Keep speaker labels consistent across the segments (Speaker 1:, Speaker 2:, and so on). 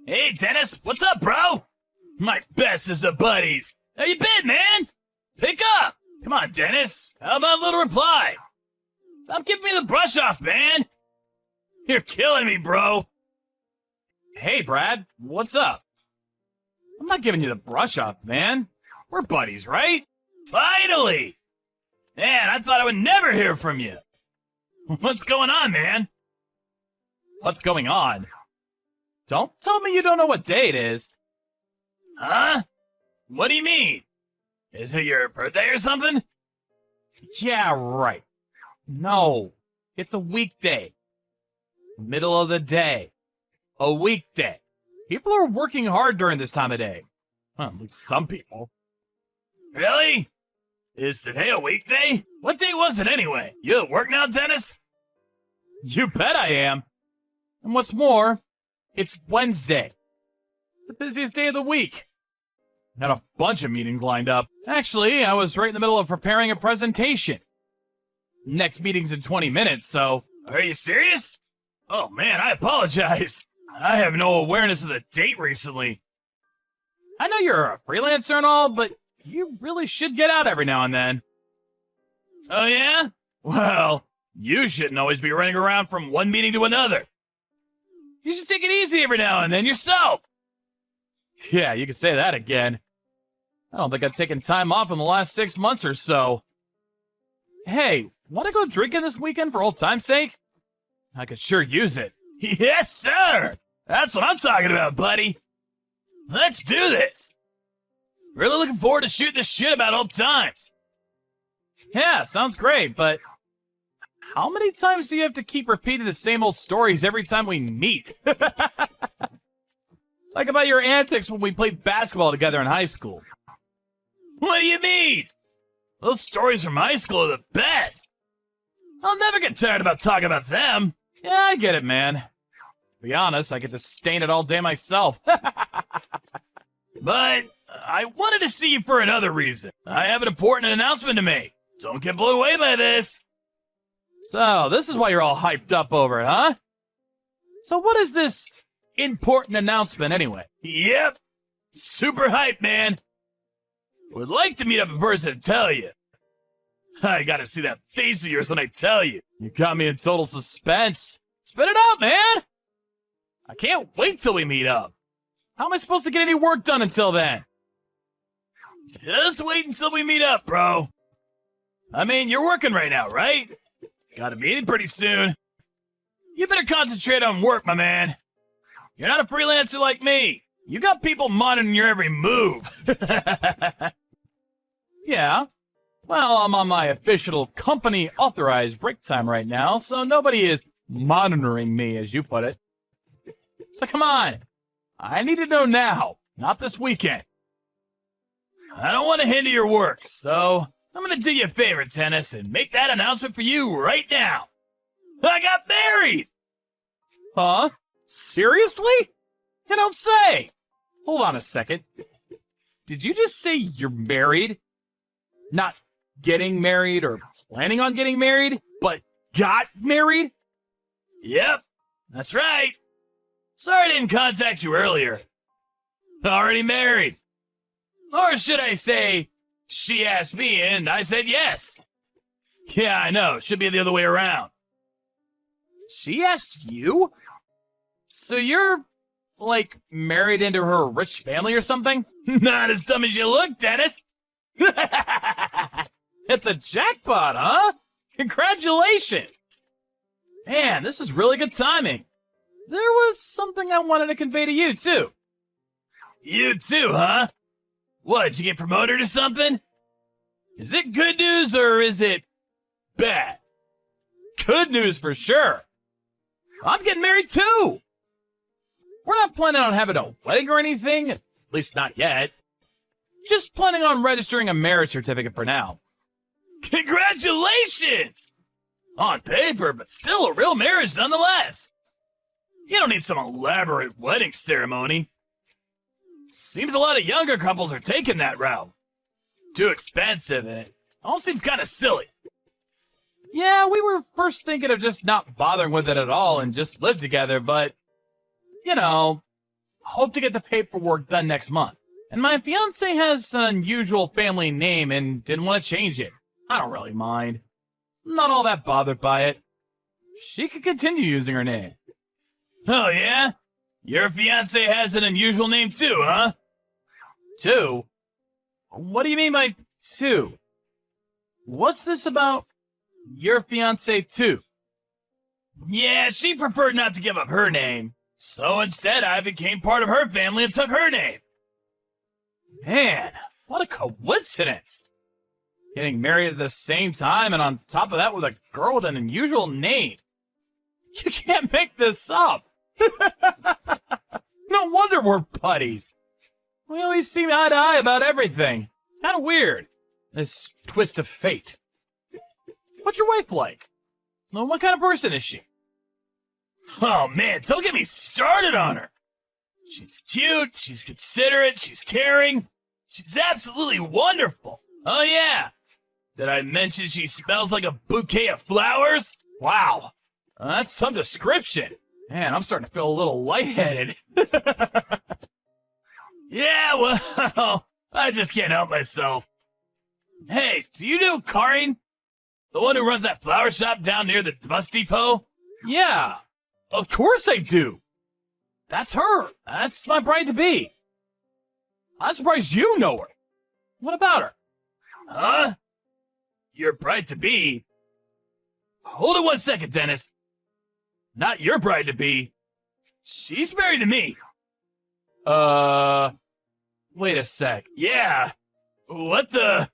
Speaker 1: Hey, Dennis, what's up, bro? My bestest of buddies. How you been, man? Pick up. Come on, Dennis. How about a little reply? Stop giving me the brush off, man. You're killing me, bro.
Speaker 2: Hey, Brad, what's up? I'm not giving you the brush off, man. We're buddies, right?
Speaker 1: Finally! Man, I thought I would never hear from you. What's going on, man?
Speaker 2: What's going on? Don't tell me you don't know what day it is.
Speaker 1: Huh? What do you mean? Is it your birthday or something?
Speaker 2: Yeah, right. No, it's a weekday. Middle of the day. A weekday. People are working hard during this time of day. Well, at least some people.
Speaker 1: Really? Is today a weekday? What day was it anyway? You at work now, Dennis?
Speaker 2: You bet I am. And what's more, it's Wednesday. The busiest day of the week. Got a bunch of meetings lined up. Actually, I was right in the middle of preparing a presentation. Next meeting's in 20 minutes, so...
Speaker 1: Are you serious? Oh man, I apologize. I have no awareness of the date recently.
Speaker 2: I know you're a freelancer and all, but you really should get out every now and then.
Speaker 1: Oh yeah? Well, you shouldn't always be running around from one meeting to another. You should take it easy every now and then yourself.
Speaker 2: Yeah, you could say that again. I don't think I've taken time off in the last 6 months or so. Hey, want to go drinking this weekend for old time's sake? I could sure use it.
Speaker 1: Yes, sir! That's what I'm talking about, buddy. Let's do this. Really looking forward to shooting this shit about old times.
Speaker 2: Yeah, sounds great, but how many times do you have to keep repeating the same old stories every time we meet? Like about your antics when we played basketball together in high school.
Speaker 1: What do you mean? Those stories from high school are the best. I'll never get tired about talking about them.
Speaker 2: Yeah, I get it, man. To be honest, I get to stain it all day myself.
Speaker 1: But I wanted to see you for another reason. I have an important announcement to make. Don't get blown away by this.
Speaker 2: So, this is why you're all hyped up over it, huh? So what is this important announcement anyway?
Speaker 1: Yep. Super hype, man. Would like to meet up in person and tell you. I gotta see that face of yours when I tell you.
Speaker 2: You got me in total suspense. Spit it out, man! I can't wait till we meet up. How am I supposed to get any work done until then?
Speaker 1: Just wait until we meet up, bro. I mean, you're working right now, right? Got a meeting pretty soon. You better concentrate on work, my man. You're not a freelancer like me. You got people monitoring your every move.
Speaker 2: Yeah. Well, I'm on my official company-authorized break time right now, so nobody is monitoring me, as you put it. So come on. I need to know now, not this weekend.
Speaker 1: I don't want to hinder your work, so I'm going to do you a favor, Dennis, and make that announcement for you right now. I got married!
Speaker 2: Huh? Seriously? You don't say! Hold on a second. Did you just say you're married? Not getting married or planning on getting married, but got married?
Speaker 1: Yep, that's right. Sorry I didn't contact you earlier. Already married. Or should I say, she asked me and I said yes. Yeah, I know. Should be the other way around.
Speaker 2: She asked you? So you're, like, married into her rich family or something?
Speaker 1: Not as dumb as you look, Dennis.
Speaker 2: Hit the jackpot, huh? Congratulations! Man, this is really good timing. There was something I wanted to convey to you, too.
Speaker 1: You too, huh? What, did you get promoted or something? Is it good news or is it bad?
Speaker 2: Good news for sure. I'm getting married, too. We're not planning on having a wedding or anything, at least not yet. Just planning on registering a marriage certificate for now.
Speaker 1: Congratulations! On paper, but still a real marriage nonetheless. You don't need some elaborate wedding ceremony. Seems a lot of younger couples are taking that route. Too expensive, and it all seems kind of silly.
Speaker 2: Yeah, we were first thinking of just not bothering with it at all and just live together, but, you know, hope to get the paperwork done next month. And my fiance has an unusual family name and didn't want to change it. I don't really mind. I'm not all that bothered by it. She could continue using her name.
Speaker 1: Oh, yeah? Your fiance has an unusual name too, huh?
Speaker 2: Two? What do you mean by two? What's this about your fiance too?
Speaker 1: Yeah, she preferred not to give up her name. So instead, I became part of her family and took her name.
Speaker 2: Man, what a coincidence. Getting married at the same time and on top of that with a girl with an unusual name. You can't make this up. No wonder we're buddies. We always seem eye to eye about everything. Kinda weird. This twist of fate. What's your wife like? Well, what kind of person is she?
Speaker 1: Oh man, don't get me started on her. She's cute, she's considerate, she's caring. She's absolutely wonderful. Oh yeah. Did I mention she smells like a bouquet of flowers?
Speaker 2: Wow. That's some description. Man, I'm starting to feel a little lightheaded.
Speaker 1: Yeah, well, I just can't help myself. Hey, do you know Karin? The one who runs that flower shop down near the bus depot?
Speaker 2: Yeah, of course I do. That's her. That's my bride-to-be. I'm surprised you know her. What about her?
Speaker 1: Huh? Your bride-to-be? Hold it 1 second, Dennis. Not your bride-to-be. She's married to me.
Speaker 2: Wait a sec.
Speaker 1: Yeah. What the?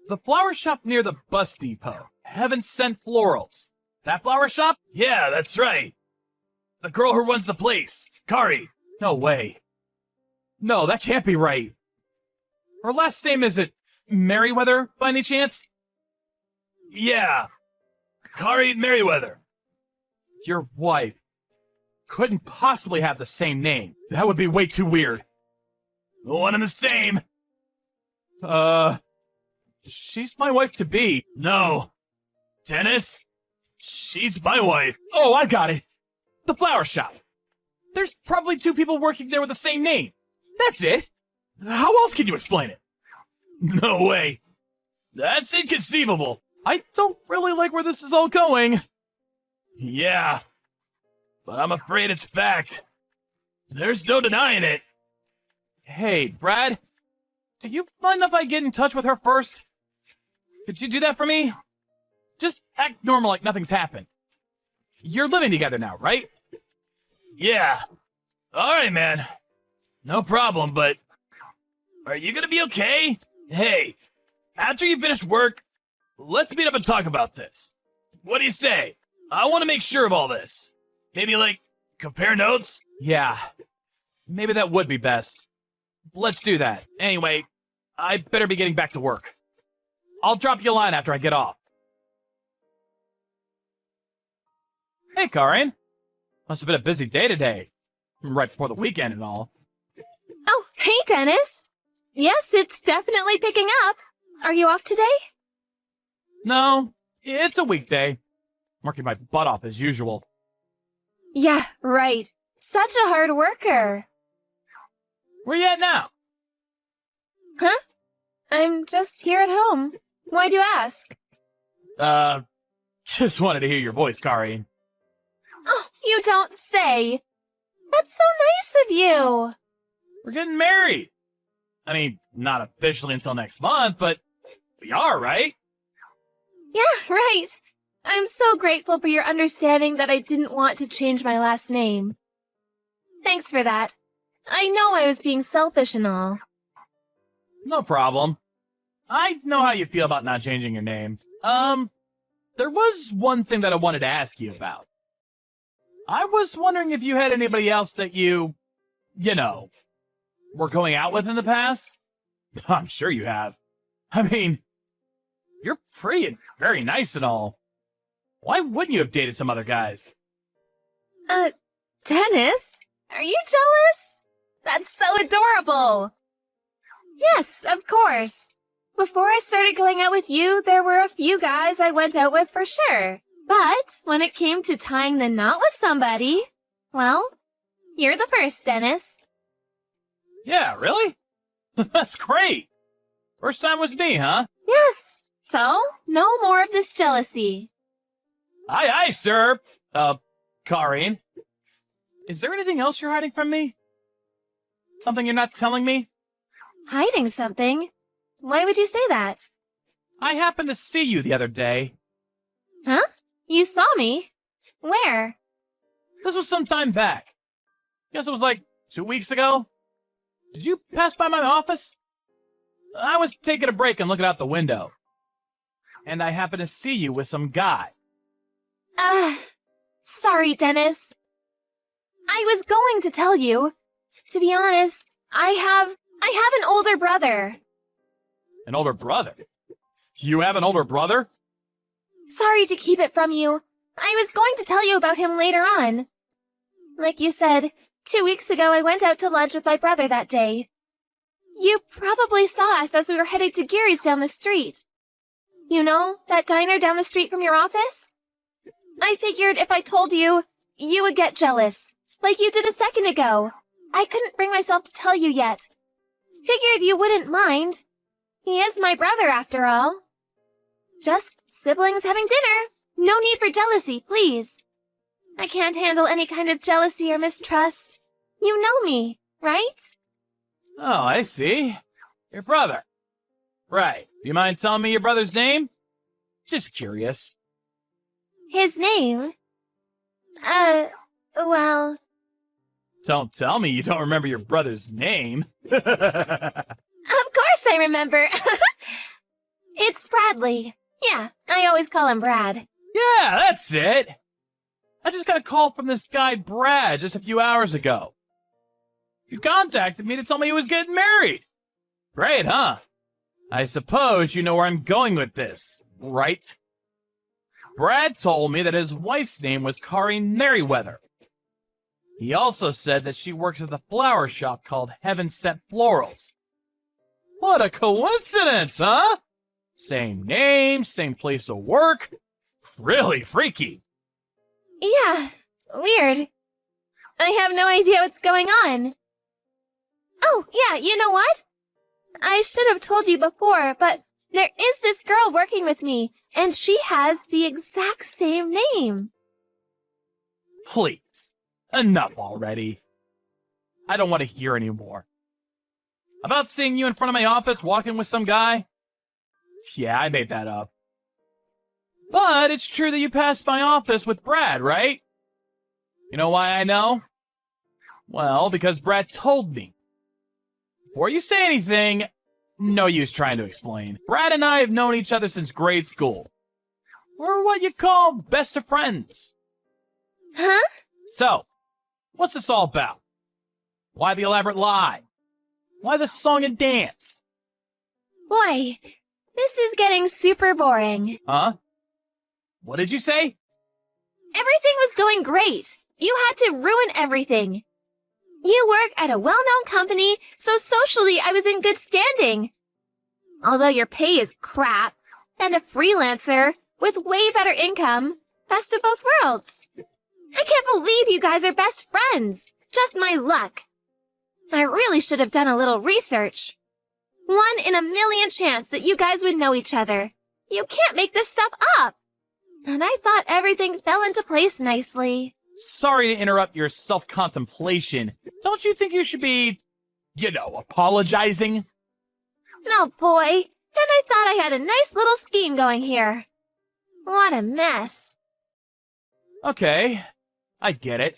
Speaker 2: The flower shop near the bus depot. Heaven Sent Florals. That flower shop?
Speaker 1: Yeah, that's right. The girl who runs the place, Kari.
Speaker 2: No way. No, that can't be right. Her last name isn't Merriweather, by any chance?
Speaker 1: Yeah. Kari Merriweather.
Speaker 2: Your wife couldn't possibly have the same name. That would be way too weird.
Speaker 1: One and the same.
Speaker 2: She's my wife-to-be.
Speaker 1: No. Dennis? She's my wife.
Speaker 2: Oh, I got it. The flower shop. There's probably two people working there with the same name. That's it. How else can you explain it?
Speaker 1: No way. That's inconceivable.
Speaker 2: I don't really like where this is all going.
Speaker 1: Yeah. But I'm afraid it's fact. There's no denying it.
Speaker 2: Hey, Brad. Do you mind if I get in touch with her first? Could you do that for me? Just act normal like nothing's happened. You're living together now, right?
Speaker 1: Yeah. Alright, man. No problem, but... Are you gonna be okay? Hey, after you finish work, let's meet up and talk about this. What do you say? I want to make sure of all this. Maybe, like, compare notes?
Speaker 2: Yeah. Maybe that would be best. Let's do that. Anyway, I better be getting back to work. I'll drop you a line after I get off. Hey, Karin. Must have been a busy day today. Right before the weekend and all.
Speaker 3: Oh, hey, Dennis. Yes, it's definitely picking up. Are you off today?
Speaker 2: No, it's a weekday. Working my butt off as usual.
Speaker 3: Yeah, right. Such a hard worker.
Speaker 2: Where you at now?
Speaker 3: Huh? I'm just here at home. Why'd you ask?
Speaker 2: Just wanted to hear your voice, Karin.
Speaker 3: Oh, you don't say. That's so nice of you.
Speaker 2: We're getting married. I mean, not officially until next month, but we are, right?
Speaker 3: Yeah, right. I'm so grateful for your understanding that I didn't want to change my last name. Thanks for that. I know I was being selfish and all.
Speaker 2: No problem. I know how you feel about not changing your name. There was one thing that I wanted to ask you about. I was wondering if you had anybody else that you know, were going out with in the past? I'm sure you have. I mean, you're pretty and very nice and all. Why wouldn't you have dated some other guys?
Speaker 3: Dennis? Are you jealous? That's so adorable. Yes, of course. Before I started going out with you, there were a few guys I went out with for sure. But when it came to tying the knot with somebody, well, You're the first, Dennis.
Speaker 2: Yeah, really? That's great. First time was me, huh?
Speaker 3: Yes. So, no more of this jealousy.
Speaker 2: Aye, aye, sir. Karin. Is there anything else you're hiding from me? Something you're not telling me?
Speaker 3: Hiding something? Why would you say that?
Speaker 2: I happened to see you the other day.
Speaker 3: Huh? You saw me? Where?
Speaker 2: This was some time back. Guess it was like 2 weeks ago. Did you pass by my office? I was taking a break and looking out the window. And I happened to see you with some guy.
Speaker 3: Sorry, Dennis. I was going to tell you. To be honest, I have an older brother.
Speaker 2: An older brother? You have an older brother?
Speaker 3: Sorry to keep it from you. I was going to tell you about him later on. Like you said, 2 weeks ago I went out to lunch with my brother that day. You probably saw us as we were headed to Gary's down the street. You know, that diner down the street from your office? I figured if I told you, you would get jealous, like you did a second ago. I couldn't bring myself to tell you yet. Figured you wouldn't mind. He is my brother, after all. Just siblings having dinner. No need for jealousy, please. I can't handle any kind of jealousy or mistrust. You know me, right?
Speaker 2: Oh, I see. Your brother. Right. Do you mind telling me your brother's name? Just curious.
Speaker 3: His name? Well...
Speaker 2: Don't tell me you don't remember your brother's name.
Speaker 3: Of course I remember. It's Bradley. Yeah, I always call him Brad.
Speaker 2: Yeah, that's it. I just got a call from this guy Brad just a few hours ago. He contacted me to tell me he was getting married. Great, huh? I suppose you know where I'm going with this, right? Brad told me that his wife's name was Karin Merriweather. He also said that she works at the flower shop called Heaven Sent Florals. What a coincidence, huh? Same name, same place of work. Really freaky.
Speaker 3: Yeah, weird. I have no idea what's going on. Oh, yeah, you know what? I should have told you before, but there is this girl working with me, and she has the exact same name.
Speaker 2: Please, enough already. I don't want to hear any more. About seeing you in front of my office walking with some guy? Yeah, I made that up. But it's true that you passed my office with Brad, right? You know why I know? Well, because Brad told me. Before you say anything, no use trying to explain. Brad and I have known each other since grade school. We're what you call best of friends.
Speaker 3: Huh?
Speaker 2: So, what's this all about? Why the elaborate lie? Why the song and dance?
Speaker 3: Boy, this is getting super boring.
Speaker 2: Huh? What did you say?
Speaker 3: Everything was going great. You had to ruin everything. You work at a well-known company, so socially I was in good standing. Although your pay is crap, and a freelancer with way better income, best of both worlds. I can't believe you guys are best friends. Just my luck. I really should have done a little research. 1 in a million chance that you guys would know each other. You can't make this stuff up. And I thought everything fell into place nicely.
Speaker 2: Sorry to interrupt your self-contemplation. Don't you think you should be, apologizing?
Speaker 3: Oh boy, and I thought I had a nice little scheme going here. What a mess.
Speaker 2: Okay, I get it.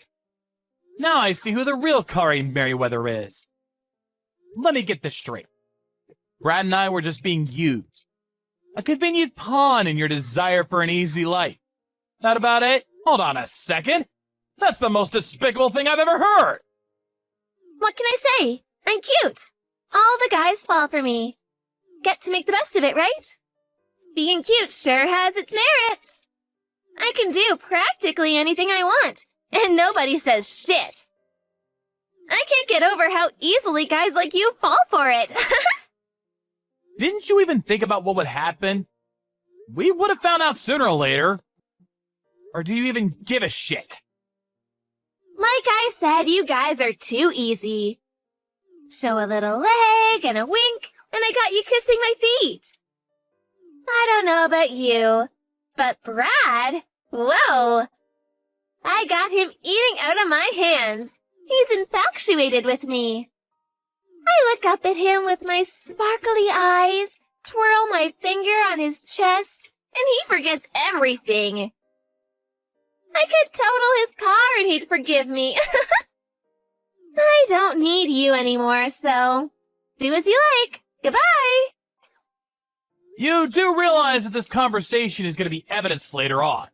Speaker 2: Now I see who the real Karin Merriweather is. Let me get this straight. Brad and I were just being used. A convenient pawn in your desire for an easy life. That about it? Hold on a second. That's the most despicable thing I've ever heard.
Speaker 3: What can I say? I'm cute. All the guys fall for me. Get to make the best of it, right? Being cute sure has its merits. I can do practically anything I want, and nobody says shit. I can't get over how easily guys like you fall for it.
Speaker 2: Didn't you even think about what would happen? We would have found out sooner or later. Or do you even give a shit?
Speaker 3: Like I said, you guys are too easy. Show a little leg and a wink, and I got you kissing my feet. I don't know about you, but Brad, whoa! I got him eating out of my hands. He's infatuated with me. I look up at him with my sparkly eyes, twirl my finger on his chest, and he forgets everything. I could total his car and he'd forgive me. I don't need you anymore, so do as you like. Goodbye!
Speaker 2: You do realize that this conversation is going to be evidence later on.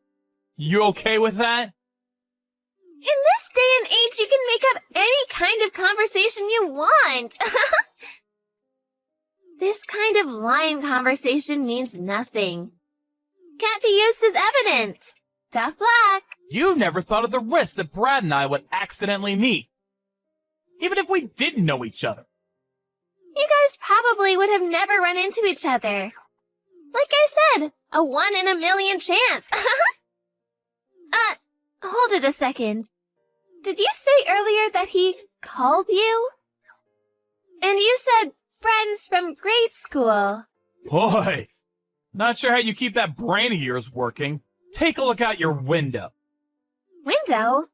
Speaker 2: You okay with that?
Speaker 3: In this day and age, you can make up any kind of conversation you want. This kind of line conversation means nothing. Can't be used as evidence. Tough luck.
Speaker 2: You never thought of the risk that Brad and I would accidentally meet. Even if we didn't know each other.
Speaker 3: You guys probably would have never run into each other. Like I said, a 1 in a million chance. Hold it a second. Did you say earlier that he called you? And you said friends from grade school.
Speaker 2: Boy, not sure how you keep that brain of yours working. Take a look out your window.
Speaker 3: Window?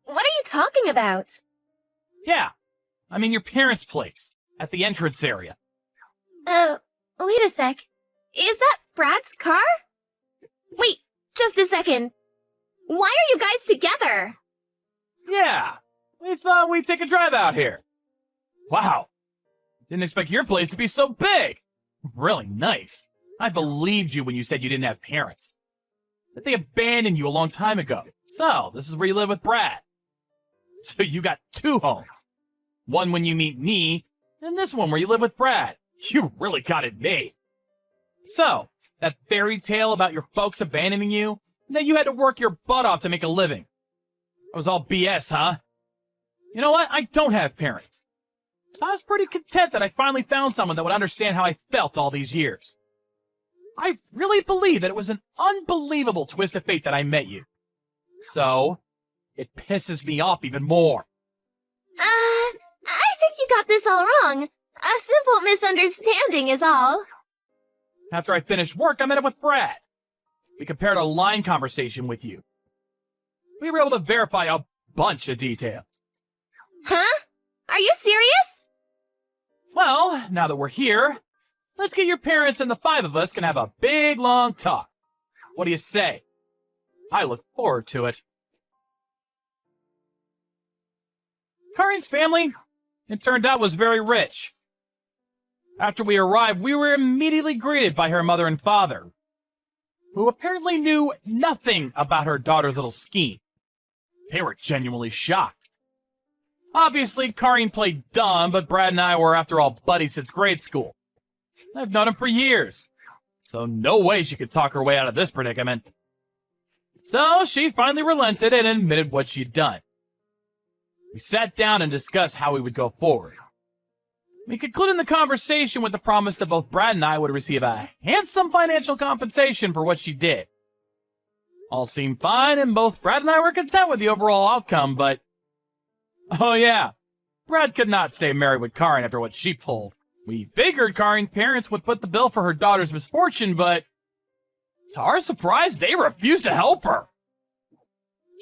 Speaker 3: What are you talking about?
Speaker 2: Yeah, I mean your parents' place, at the entrance area.
Speaker 3: Wait a sec. Is that Brad's car? Wait, just a second. Why are you guys together?
Speaker 2: Yeah, we thought we'd take a drive out here. Wow, didn't expect your place to be so big. Really nice. I believed you when you said you didn't have parents. That they abandoned you a long time ago. So, this is where you live with Brad. So you got 2 homes. One when you meet me, and this one where you live with Brad. You really got it made. So, that fairy tale about your folks abandoning you, and that you had to work your butt off to make a living. That was all BS, huh? You know what? I don't have parents. So I was pretty content that I finally found someone that would understand how I felt all these years. I really believe that it was an unbelievable twist of fate that I met you. So, it pisses me off even more.
Speaker 3: I think you got this all wrong. A simple misunderstanding is all.
Speaker 2: After I finished work, I met up with Brad. We compared a line conversation with you. We were able to verify a bunch of details.
Speaker 3: Huh? Are you serious?
Speaker 2: Well, now that we're here, let's get your parents and the 5 of us can have a big, long talk. What do you say? I look forward to it. Karin's family, it turned out, was very rich. After we arrived, we were immediately greeted by her mother and father, who apparently knew nothing about her daughter's little scheme. They were genuinely shocked. Obviously, Karin played dumb, but Brad and I were, after all, buddies since grade school. I've known him for years, so no way she could talk her way out of this predicament. So she finally relented and admitted what she'd done. We sat down and discussed how we would go forward. We concluded the conversation with the promise that both Brad and I would receive a handsome financial compensation for what she did. All seemed fine, and both Brad and I were content with the overall outcome, but... oh yeah, Brad could not stay married with Karin after what she pulled. We figured Karin's parents would foot the bill for her daughter's misfortune, but... to our surprise, they refused to help her.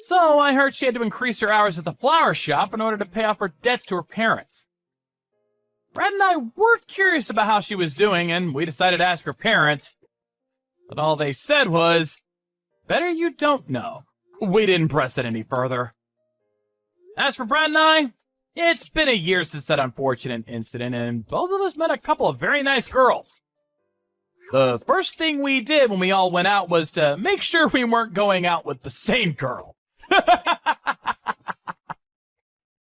Speaker 2: So I heard she had to increase her hours at the flower shop in order to pay off her debts to her parents. Brad and I were curious about how she was doing, and we decided to ask her parents. But all they said was, better you don't know. We didn't press it any further. As for Brad and I, it's been a year since that unfortunate incident, and both of us met a couple of very nice girls. The first thing we did when we all went out was to make sure we weren't going out with the same girl.